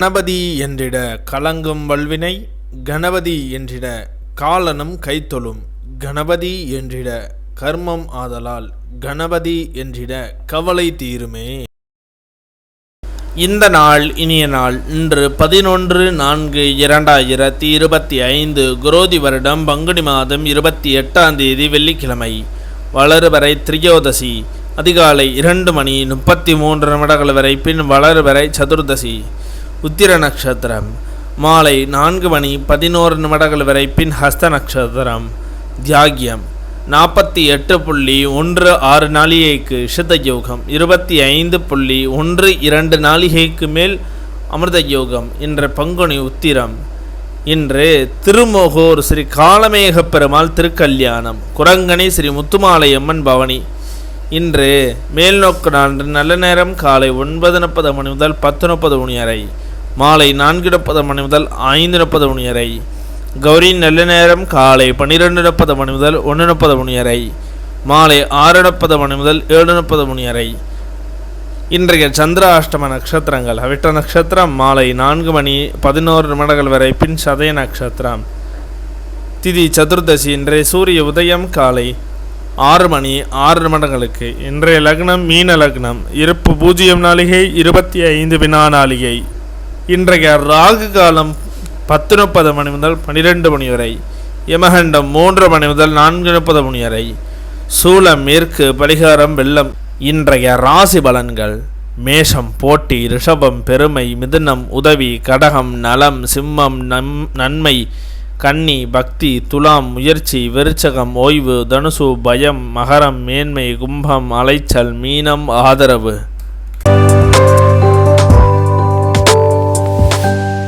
கணபதி என்றிட கலங்கும் வல்வினை, கணபதி என்றிட காலனும் கைத்தொழும், கணபதி என்றிட கர்மம் ஆதலால், கணபதி என்றிட கவலை தீருமே. இந்த நாள் இனிய நாள். இன்று 11/4/2025 குரோதி வருடம் பங்குனி மாதம் 28ஆம் தேதி வெள்ளிக்கிழமை. வளர்வரை திரியோதசி. அதிகாலை 2:33 வரை, பின் வளர்வரை சதுர்தசி. உத்திர நட்சத்திரம் மாலை 4:11 வரை, பின் ஹஸ்த நட்சத்திரம். தியாகியம் 48.16 நாளிகைக்கு சித்த யோகம், 25.12 நாளிகைக்கு மேல் அமிர்த யோகம். இன்று பங்குனி உத்திரம். இன்று திருமோகூர் ஸ்ரீ காலமேக பெருமாள் திருக்கல்யாணம். குரங்கணி ஸ்ரீ முத்துமாலையம்மன் பவனி. இன்று மேல்நோக்கு நாள். நல்ல நேரம் காலை 9:30 மணி முதல் 10:30 மணி வரை, மாலை 4:30 மணி முதல் 5:30 மணி வரை. கௌரி நல்ல நேரம் காலை 12:30 மணி முதல் 1:30 மணி வரை, மாலை 6:30 மணி முதல் 7:30 மணி வரை. இன்றைய சந்திர அஷ்டம நட்சத்திரங்கள்: அவிட்ட நட்சத்திரம் மாலை 4:11 வரை, பின் சதய நட்சத்திரம். திதி சதுர்தசி. இன்றைய சூரிய உதயம் காலை 6:06 இன்றைய லக்னம் மீன லக்னம். இருப்பு 0 நாளிகை 25 வினா நாளிகை. இன்றைய ராகு காலம் 10:30 மணி முதல் 12 மணி வரை, யமகண்டம் 3 மணி முதல் 4:30 மணி வரை. சூலம் மேற்கு, பரிகாரம் வெள்ளம். இன்றைய ராசி பலன்கள்: மேஷம் போட்டி, ரிஷபம் பெருமை, மிதுனம் உதவி, கடகம் நலம், சிம்மம் நன்மை, கன்னி பக்தி, துலாம் முயற்சி, விருச்சகம் ஓய்வு, தனுசு பயம், மகரம் மேன்மை, கும்பம் அலைச்சல், மீனம் ஆதரவு.